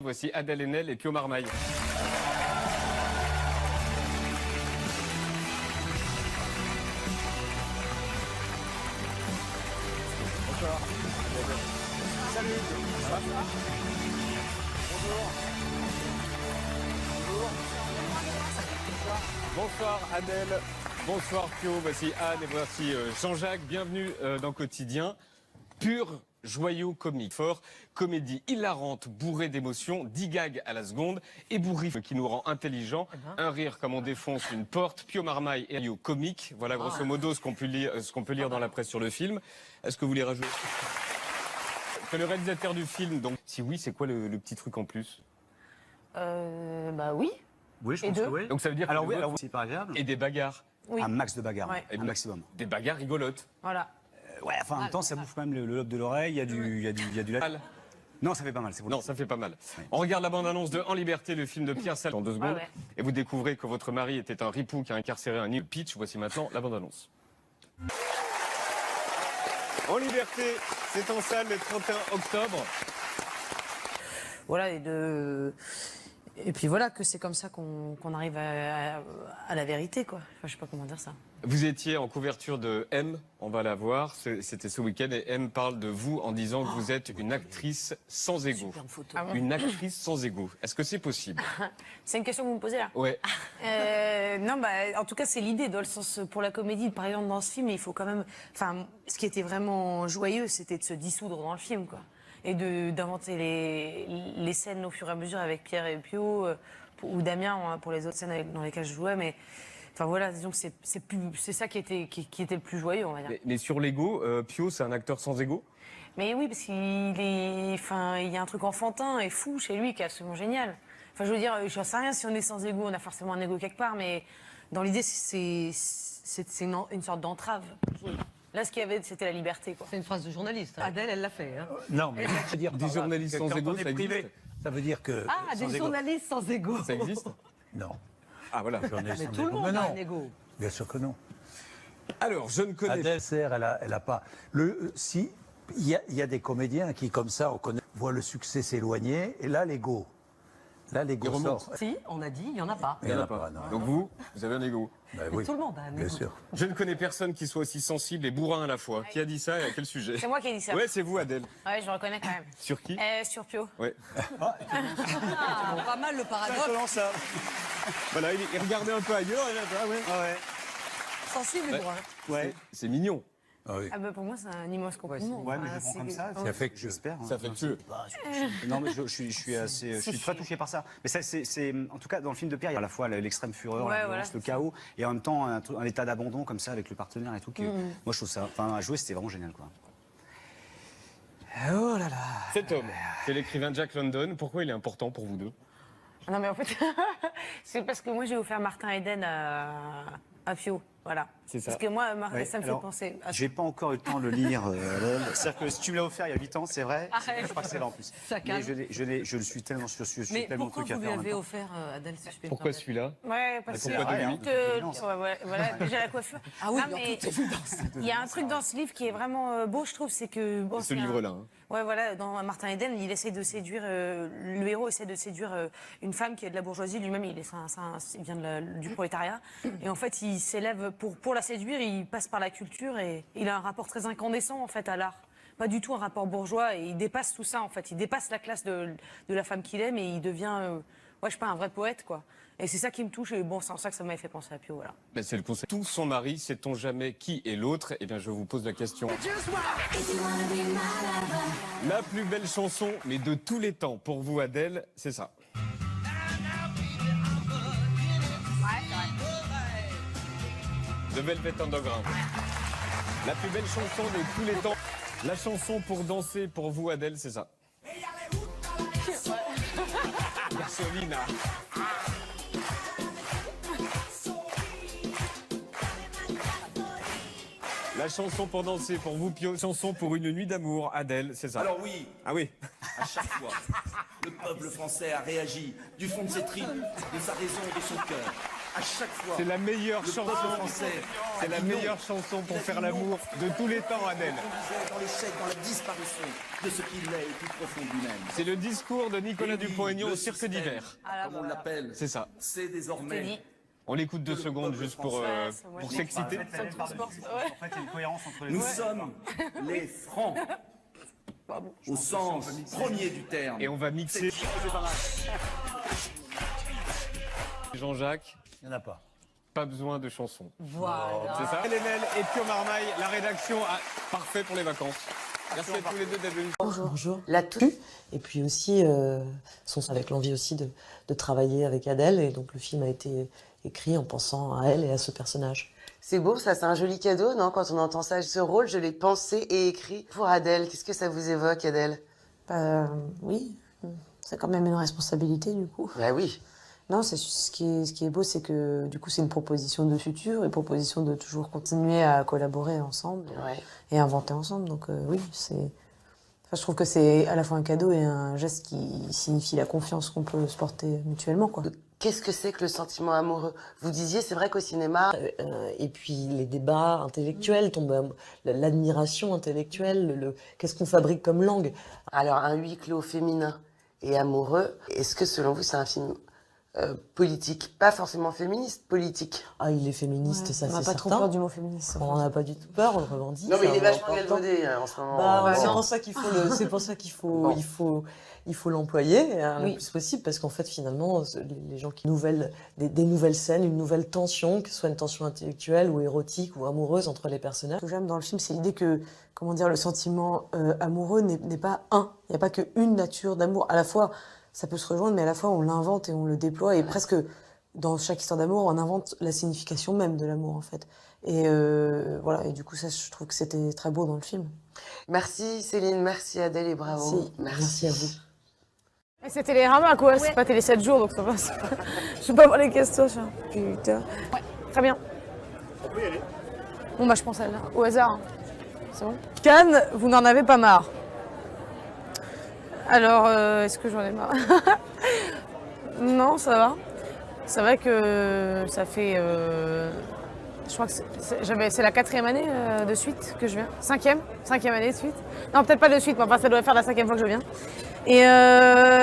Voici Adèle Haenel et Pio Marmaille. Bonsoir. Salut. Ça va? Bonjour. Bonsoir Adèle, bonsoir Pio, voici Anne et voici Jean-Jacques. Bienvenue dans Quotidien. Pur joyau comique, fort, comédie hilarante, bourrée d'émotions, 10 gags à la seconde, ébouriffé qui nous rend intelligents, un rire comme on défonce une porte, Pio Marmaille et joyau comique. Voilà grosso modo ce qu'on peut lire dans la presse sur le film. Est-ce que vous voulez rajouter que le réalisateur du film, donc si oui, c'est quoi le petit truc en plus? Bah oui. Oui, je Et pense deux. que oui. Donc ça veut dire Alors que oui, alors c'est pas agréable. et des bagarres, Oui. Un max de bagarres, Ouais. un maximum. des bagarres rigolotes. Voilà. Ouais, enfin en même temps, ça bouffe quand même le lobe de l'oreille. Il y a du Mal. Non, ça fait pas mal. C'est bon. Non, ça fait pas mal. On regarde la bande-annonce de En Liberté, le film de Pierre Salin, en 2 secondes, ouais. et vous découvrez que votre mari était un ripou qui a incarcéré un île pitch. Voici maintenant la bande-annonce. En Liberté, c'est en salle le 31 octobre. Voilà, et puis voilà, que c'est comme ça qu'on arrive à la vérité, quoi. Enfin, je sais pas comment dire ça. Vous étiez en couverture de M, on va la voir, c'était ce week-end, et M parle de vous en disant que vous êtes une actrice sans ego. Superbe photo. Ah bon, une actrice sans ego. Est-ce que c'est possible? C'est une question que vous me posez là. Ouais. Non, bah, en tout cas, c'est l'idée, dans le sens, pour la comédie, par exemple, dans ce film, il faut quand même, enfin, ce qui était vraiment joyeux, c'était de se dissoudre dans le film, quoi. Et d'inventer les scènes au fur et à mesure avec Pierre et Pio, ou Damien, hein, pour les autres scènes dans lesquelles je jouais, mais, enfin voilà, disons que c'est ça qui était le plus joyeux, on va dire. Mais sur l'ego, Pio, c'est un acteur sans ego? Mais oui, parce enfin, il y a un truc enfantin et fou chez lui qui est absolument génial. Enfin, je veux dire, je sais rien, si on est sans ego, on a forcément un ego quelque part, mais dans l'idée, c'est une sorte d'entrave. Là, ce qu'il y avait, c'était la liberté, quoi. C'est une phrase de journaliste. Adèle, elle l'a fait. Hein. Non, mais ça veut dire Des journalistes sans quand ego, on est ça existe? privé, ça veut dire que. Ah, sans des ego. journalistes sans ego. Ça existe? Non. Ah voilà. Journaliste Mais sans tout le ego. monde Mais a non. un ego. Bien sûr que non. Alors, je ne connais Adèle Serre, elle a pas. Si, il y a des comédiens qui, comme ça, on connaît, voient le succès s'éloigner, et là, l'ego. Là, l'ego Il remonte. sort. Si, on a dit, il n'y en a pas. Il y en a pas. non. Donc vous avez un ego. Ben Mais oui, tout le monde a un bien ego. sûr. Je ne connais personne qui soit aussi sensible et bourrin à la fois. Qui a dit ça et à quel sujet? C'est moi qui ai dit ça. Ouais, c'est vous, Adèle. Ouais, je le reconnais quand même. Sur qui? Sur Pio. Ouais. Ah, pas mal le paragraphe. Comment ça? Voilà, il regardait un peu ailleurs. Et là, ah ouais. Ah ouais. Sensible et droit. Ouais. C'est mignon. Ah oui. Ah bah pour moi, c'est un immense compliment. Ouais, mais je Enfin, le prends comme ça. C'est affectueux. J'espère. hein. Ça affectueux. Non, mais je suis assez, je suis très touché par ça. Mais ça, c'est, en tout cas, dans le film de Pierre, il y a à la fois l'extrême fureur, Ouais, la voilà, violence, le c'est chaos, et en même temps un état d'abandon comme ça avec le partenaire et tout. Moi, je trouve ça, enfin, à jouer, c'était vraiment génial, quoi. Oh là là. Cet homme, c'est l'écrivain Jack London. Pourquoi il est important pour vous deux? Non mais en fait, c'est parce que moi j'ai offert Martin Eden à Pio, voilà. C'est ça. Parce que moi, Ouais, ça me alors, fait penser à J'ai pas encore eu le temps de le lire. C'est-à-dire que si tu me l'as offert il y a 8 ans, c'est vrai. Arrête. Je crois que c'est là en plus. Ça calme. Mais je le suis tellement, je suis Mais tellement de pourquoi trucs à vous lui faire en même avez temps. offert, Adèle, si je peux me Pourquoi permettre celui-là? Ouais, parce que pourquoi de lui limite, voilà, déjà la coiffure. Ah oui, Non, dans mais toute évidence. il y a un truc dans ce livre qui est vraiment beau, je trouve, c'est que bon, Ce c'est un- livre-là. Hein. Ouais, voilà, dans Martin Eden, il essaie de séduire, le héros essaie de séduire une femme qui est de la bourgeoisie. Lui-même, il vient du prolétariat. Et en fait, il s'élève pour la séduire, il passe par la culture et il a un rapport très incandescent, en fait, à l'art. Pas du tout un rapport bourgeois et il dépasse tout ça, en fait. Il dépasse la classe de la femme qu'il aime et il devient, ouais, je sais pas, un vrai poète, quoi. Et c'est ça qui me touche et bon, c'est en ça que ça m'avait fait penser à Pio, voilà. Ben, c'est le concept. Tout son mari, sait-on jamais qui est l'autre? Eh bien, je vous pose la question. La plus belle chanson, mais de tous les temps, pour vous, Adèle, c'est ça. The Velvet Underground. La plus belle chanson de tous les temps. La chanson pour danser, pour vous, Adèle, c'est ça. Gasolina. La chanson pour danser, pour vous, Pio. Chanson pour une nuit d'amour, Adèle, c'est ça. Alors oui, Ah oui. à chaque fois, le peuple français a réagi du fond de ses tripes, de sa raison et de son cœur. à chaque fois. C'est la meilleure Le chanson peuple français C'est la meilleure chanson pour faire l'amour de tous les temps, Adèle. Dans l'échec, dans la disparition de ce qu'il est au plus profond de lui-même. C'est le discours de Nicolas Dupont-Aignan au Cirque système, d'hiver. Comme on l'appelle, C'est ça. c'est désormais. On l'écoute 2 secondes juste pour s'exciter. En fait, il y a une cohérence entre les Nous deux. sommes les Francs, au sens premier du terme. Et on va mixer. Jean-Jacques, Il n'y en a pas. pas besoin de chansons. Voilà. C'est ça. Lénel et Pio Marmaille, la rédaction, parfait pour les vacances. Merci à tous les deux d'être venus. Bonjour. La touche. Et puis aussi, avec l'envie aussi de travailler avec Adèle. Et donc le film a été écrit en pensant à elle et à ce personnage. C'est beau, ça, c'est un joli cadeau, non? Quand on entend ça, ce rôle, je l'ai pensé et écrit pour Adèle. Qu'est-ce que ça vous évoque, Adèle? Oui, c'est quand même une responsabilité du coup. Bah oui. Non, ce qui est beau, c'est que du coup, c'est une proposition de futur, une proposition de toujours continuer à collaborer ensemble Ouais. et inventer ensemble. Donc oui, je trouve que c'est à la fois un cadeau et un geste qui signifie la confiance qu'on peut se porter mutuellement, quoi. Qu'est-ce que c'est que le sentiment amoureux? Vous disiez, c'est vrai qu'au cinéma... Et puis les débats intellectuels tombent, l'admiration intellectuelle, qu'est-ce qu'on fabrique comme langue. Alors, un huis clos féminin et amoureux, est-ce que selon vous, c'est un film politique? Pas forcément féministe, politique. Ah, il est féministe, ça On c'est n'a certain. pas trop peur du mot féministe. On n'a pas du tout peur, on le revendique. Non, mais il est c'est un mot vachement important. galvaudé en ce moment. Bah, Ouais. c'est pour ça qu'il faut c'est pour ça qu'il faut, il faut l'employer le plus possible, parce qu'en fait, finalement, les gens qui des nouvelles scènes, une nouvelle tension, que ce soit une tension intellectuelle ou érotique ou amoureuse entre les personnages. Ce que j'aime dans le film, c'est l'idée que, comment dire, le sentiment amoureux n'est pas un. Il n'y a pas qu'une nature d'amour. À la fois, ça peut se rejoindre, mais à la fois, on l'invente et on le déploie. Et presque, dans chaque histoire d'amour, on invente la signification même de l'amour, en fait. Et voilà. Et du coup, ça, je trouve que c'était très beau dans le film. Merci Céline, merci Adèle et bravo. Merci à vous. C'est Télérama, quoi. C'est pas Télé 7 jours, donc ça va. Je vais pas voir les questions. Putain. Ouais, très bien. On peut y aller. Bon, bah, je pense à là. Au hasard. Hein. C'est bon. Cannes, vous n'en avez pas marre. Alors, est-ce que j'en ai marre? Non, ça va. C'est vrai que ça fait... je crois que c'est la 4e année de suite que je viens. 5e année de suite. Non, peut-être pas de suite, mais enfin, ça doit faire la 5e fois que je viens. Et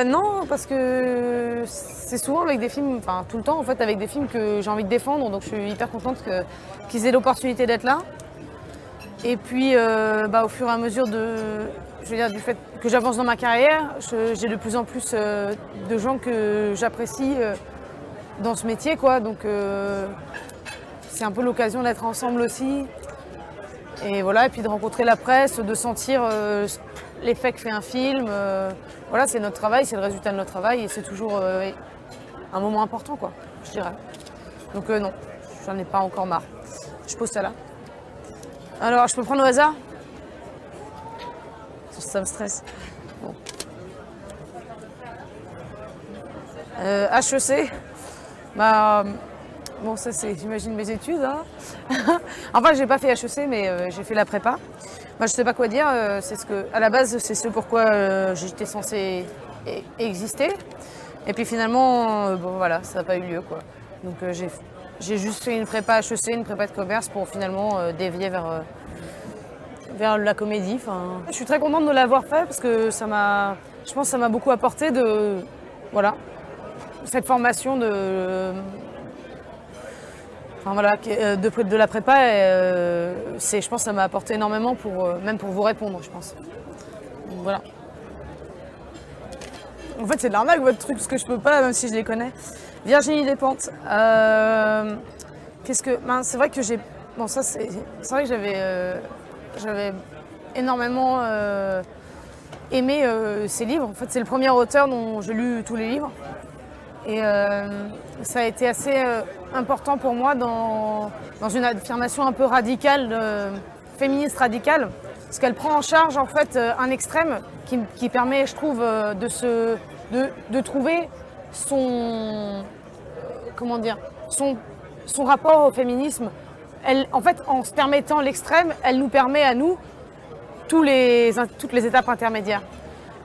non, parce que c'est souvent avec des films, enfin tout le temps en fait, avec des films que j'ai envie de défendre, donc je suis hyper contente qu'ils aient l'opportunité d'être là. Et puis au fur et à mesure du fait que j'avance dans ma carrière, j'ai de plus en plus de gens que j'apprécie dans ce métier, quoi. Donc c'est un peu l'occasion d'être ensemble aussi. Et voilà, et puis de rencontrer la presse, de sentir l'effet que fait un film. Voilà, c'est notre travail, c'est le résultat de notre travail et c'est toujours un moment important, quoi, je dirais. Donc non, j'en ai pas encore marre. Je pose ça là. Alors, je peux prendre au hasard? Ça me stresse. Bon. HEC. Bon, ça c'est, j'imagine, mes études. Hein. Enfin, j'ai pas fait HEC, mais j'ai fait la prépa. Moi, je sais pas quoi dire. C'est à la base, c'est ce pourquoi j'étais censée exister. Et puis finalement, bon voilà, ça n'a pas eu lieu, quoi. Donc j'ai juste fait une prépa HEC, une prépa de commerce pour finalement dévier vers la comédie. Enfin, je suis très contente de l'avoir fait parce que je pense que ça m'a beaucoup apporté voilà, cette formation de la prépa. Je pense que ça m'a apporté énormément même pour vous répondre, je pense. Donc, voilà. En fait, c'est de l'arnaque votre truc, parce que je peux pas, même si je les connais. Virginie Despentes. C'est vrai que j'ai... Bon, ça, c'est vrai que j'avais énormément aimé ses livres. En fait, c'est le premier auteur dont j'ai lu tous les livres. Et ça a été assez important pour moi dans une affirmation un peu radicale, féministe radicale. Parce qu'elle prend en charge, en fait, un extrême qui permet, je trouve, de trouver son rapport au féminisme. En fait, en se permettant l'extrême, elle nous permet à nous toutes les étapes intermédiaires.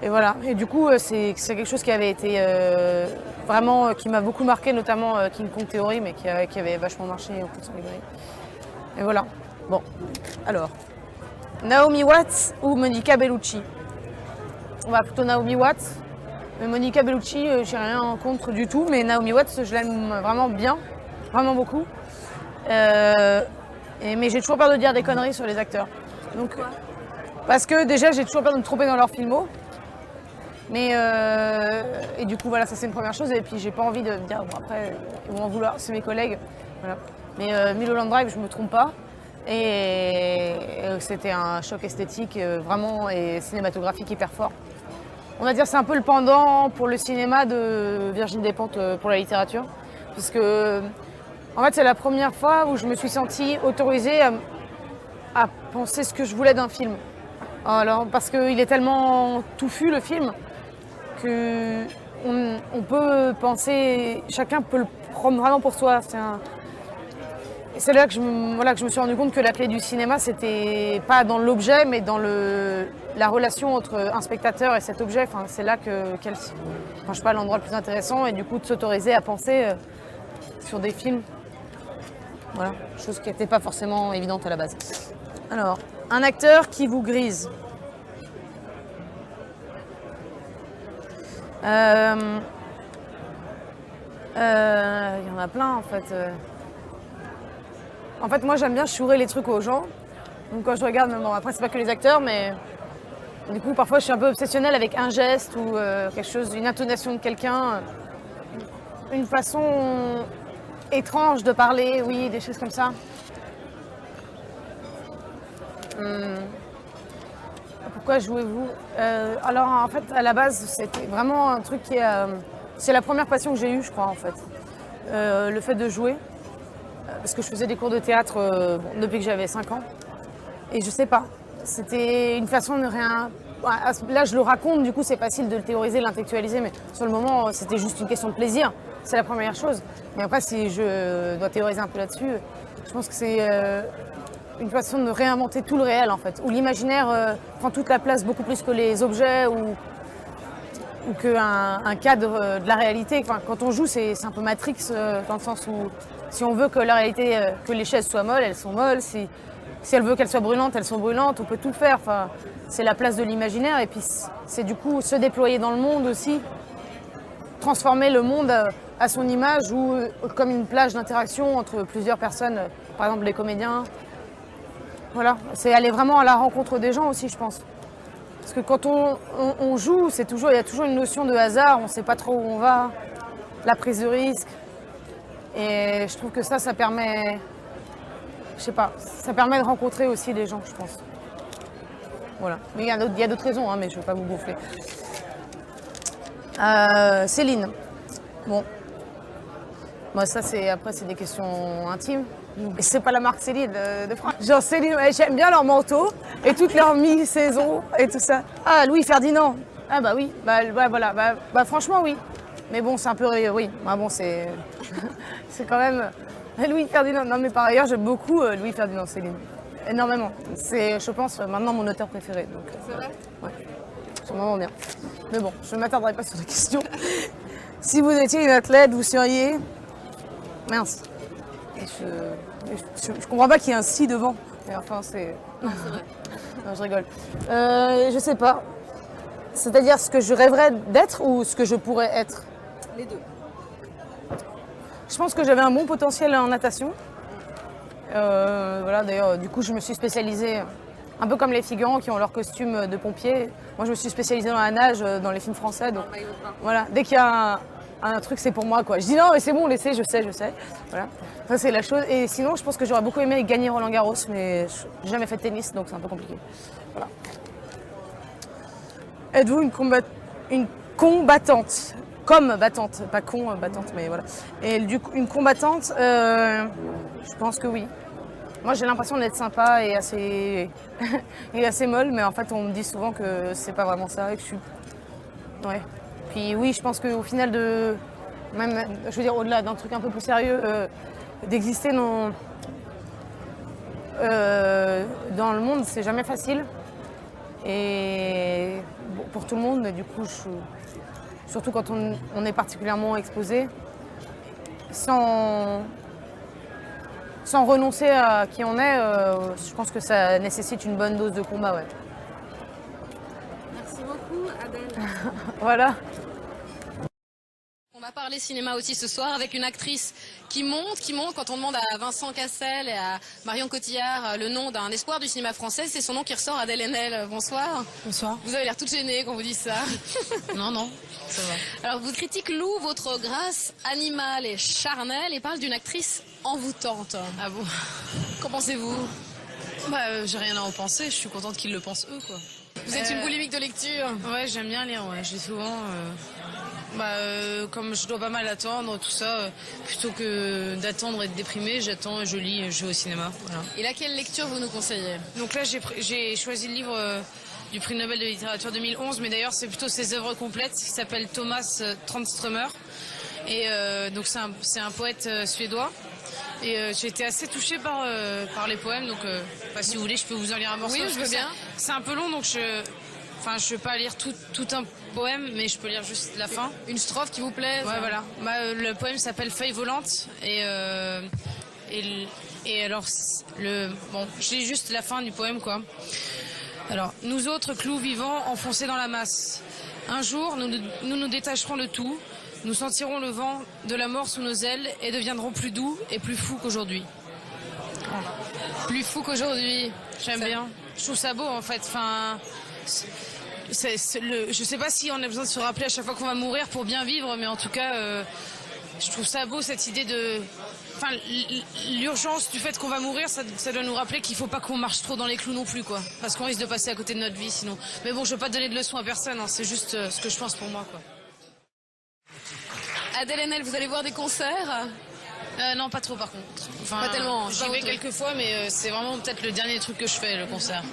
Et voilà. Et du coup, c'est quelque chose qui avait été vraiment, qui m'a beaucoup marqué, notamment King Kong Theory, mais qui avait vachement marché au coup de son librairie. Et voilà. Bon, alors, Naomi Watts ou Monica Bellucci? On va plutôt Naomi Watts. Mais Monica Bellucci, j'ai rien contre du tout, mais Naomi Watts, je l'aime vraiment bien, vraiment beaucoup. Mais j'ai toujours peur de dire des conneries sur les acteurs. Donc, parce que déjà, j'ai toujours peur de me tromper dans leur filmo. Mais et du coup, voilà, ça c'est une première chose. Et puis, j'ai pas envie de me dire, bon, après, ils vont en vouloir, c'est mes collègues. Voilà. Mais Mulholland Drive, je me trompe pas. Et c'était un choc esthétique vraiment et cinématographique hyper fort. On va dire c'est un peu le pendant pour le cinéma de Virginie Despentes pour la littérature. Puisque, en fait, c'est la première fois où je me suis sentie autorisée à penser ce que je voulais d'un film. Alors, parce qu'il est tellement touffu, le film, qu'on peut penser, chacun peut le prendre vraiment pour soi. C'est là que je me suis rendu compte que la clé du cinéma, c'était pas dans l'objet, mais dans la relation entre un spectateur et cet objet. Enfin, c'est là je sais pas, l'endroit le plus intéressant, et du coup de s'autoriser à penser sur des films. Voilà, chose qui n'était pas forcément évidente à la base. Alors, un acteur qui vous grise. Il y en a plein en fait. En fait, moi j'aime bien chourer les trucs aux gens. Donc quand je regarde, bon après c'est pas que les acteurs, mais du coup parfois je suis un peu obsessionnelle avec un geste ou quelque chose, une intonation de quelqu'un, une façon étrange de parler, oui, des choses comme ça. Pourquoi jouez-vous? Alors en fait à la base c'était vraiment un truc c'est la première passion que j'ai eue, je crois en fait. Le fait de jouer. Parce que je faisais des cours de théâtre depuis que j'avais 5 ans. Et je sais pas, c'était une façon de rien... Là, je le raconte, du coup, c'est facile de le théoriser, l'intellectualiser, mais sur le moment, c'était juste une question de plaisir. C'est la première chose. Mais après, si je dois théoriser un peu là-dessus, je pense que c'est une façon de réinventer tout le réel, en fait. Où l'imaginaire prend toute la place, beaucoup plus que les objets ou qu'un cadre de la réalité. Enfin, quand on joue, c'est un peu Matrix, dans le sens où si on veut que la réalité, que les chaises soient molles, elles sont molles. Si elle veut qu'elles soient brûlantes, elles sont brûlantes. On peut tout faire. Enfin, c'est la place de l'imaginaire. Et puis, c'est du coup se déployer dans le monde aussi. Transformer le monde à son image ou comme une plage d'interaction entre plusieurs personnes. Par exemple, les comédiens. Voilà. C'est aller vraiment à la rencontre des gens aussi, je pense. Parce que quand on joue, il y a toujours une notion de hasard. On ne sait pas trop où on va. La prise de risque. Et je trouve que ça permet, je sais pas, ça permet de rencontrer aussi les gens, je pense. Voilà. Mais il y a d'autres raisons, hein, mais je ne veux pas vous gonfler. Céline. Bon. Moi, ça, après, c'est des questions intimes. Et c'est pas la marque Céline de France. Genre, Céline, j'aime bien leur manteau et toutes leurs mi-saisons et tout ça. Ah, Louis Ferdinand. Ah, bah oui. Bah voilà. Bah, franchement, oui. Mais bon, c'est un peu... Oui, bah bon, c'est quand même... Louis Ferdinand. Non, mais par ailleurs, j'aime beaucoup Louis Ferdinand Céline. Énormément. C'est, je pense, maintenant mon auteur préféré. C'est vrai? Ouais. C'est vraiment bien. Mais bon, je ne m'attarderai pas sur la question. Si vous étiez une athlète, vous seriez... Mince. Je comprends pas qu'il y ait un si devant. Mais enfin, c'est... Non, c'est vrai. Non, je rigole. Je sais pas. C'est-à-dire ce que je rêverais d'être ou ce que je pourrais être? Les deux. Je pense que j'avais un bon potentiel en natation. Voilà, d'ailleurs, du coup, je me suis spécialisée, un peu comme les figurants qui ont leur costume de pompier. Moi, je me suis spécialisée dans la nage, dans les films français. Donc, voilà, dès qu'il y a un truc, c'est pour moi, quoi. Je dis non, mais c'est bon, laissez, je sais. Voilà, ça c'est la chose. Et sinon, je pense que j'aurais beaucoup aimé gagner Roland Garros, mais j'ai jamais fait de tennis, donc c'est un peu compliqué. Voilà. Êtes-vous une combattante? Comme battante, pas con, battante, mais voilà. Et du coup, une combattante, je pense que oui. Moi, j'ai l'impression d'être sympa et assez, et assez molle, mais en fait, on me dit souvent que c'est pas vraiment ça et que je suis... Ouais. Puis oui, je pense qu'au final, même, je veux dire, au-delà d'un truc un peu plus sérieux, d'exister dans le monde, c'est jamais facile. Et bon, pour tout le monde, mais du coup, surtout quand on est particulièrement exposé, sans renoncer à qui on est, je pense que ça nécessite une bonne dose de combat, ouais. Merci beaucoup, Adèle. Voilà. On va parler cinéma aussi ce soir avec une actrice qui monte. Quand on demande à Vincent Cassel et à Marion Cotillard le nom d'un espoir du cinéma français, c'est son nom qui ressort, Adèle Haenel. Bonsoir. Bonsoir. Vous avez l'air toute gênée quand vous dites ça. Non, ça va. Alors, vous critique Lou, votre grâce animale et charnelle, et parle d'une actrice envoûtante. Ah bon? Qu'en pensez-vous? J'ai rien à en penser, je suis contente qu'ils le pensent eux, quoi. Vous êtes une boulimique de lecture? Ouais, j'aime bien lire, ouais. Je lis souvent. Comme je dois pas mal attendre, tout ça, plutôt que d'attendre et de déprimer, j'attends, je lis, je vais au cinéma. Voilà. Et laquelle lecture vous nous conseillez? Donc là, j'ai choisi le livre du prix Nobel de littérature 2011, mais d'ailleurs, c'est plutôt ses œuvres complètes, qui s'appelle Thomas Tranströmer. Et donc, c'est un poète suédois. Et j'ai été assez touchée par les poèmes, donc si vous voulez, je peux vous en lire un morceau. Oui, je veux bien. C'est un peu long, donc je ne vais pas lire tout un poème, mais je peux lire juste la fin. Une strophe qui vous plaît? Ouais, voilà. Le poème s'appelle Feuille volante, et alors, je lis juste la fin du poème, quoi. Alors, nous autres clous vivants enfoncés dans la masse. Un jour, nous détacherons de tout. Nous sentirons le vent de la mort sous nos ailes et deviendrons plus doux et plus fous qu'aujourd'hui. Plus fou qu'aujourd'hui. J'aime bien. Je trouve ça beau, en fait. Enfin, je sais pas si on a besoin de se rappeler à chaque fois qu'on va mourir pour bien vivre, mais en tout cas, je trouve ça beau, cette idée de... Enfin, l'urgence du fait qu'on va mourir, ça doit nous rappeler qu'il faut pas qu'on marche trop dans les clous non plus, quoi. Parce qu'on risque de passer à côté de notre vie, sinon. Mais bon, je veux pas donner de leçons à personne, hein, c'est juste ce que je pense pour moi, quoi. Adèle Haenel, vous allez voir des concerts? Non, pas trop par contre. Enfin, Pas tellement. J'y vais quelques fois, mais c'est vraiment peut-être le dernier truc que je fais, le concert.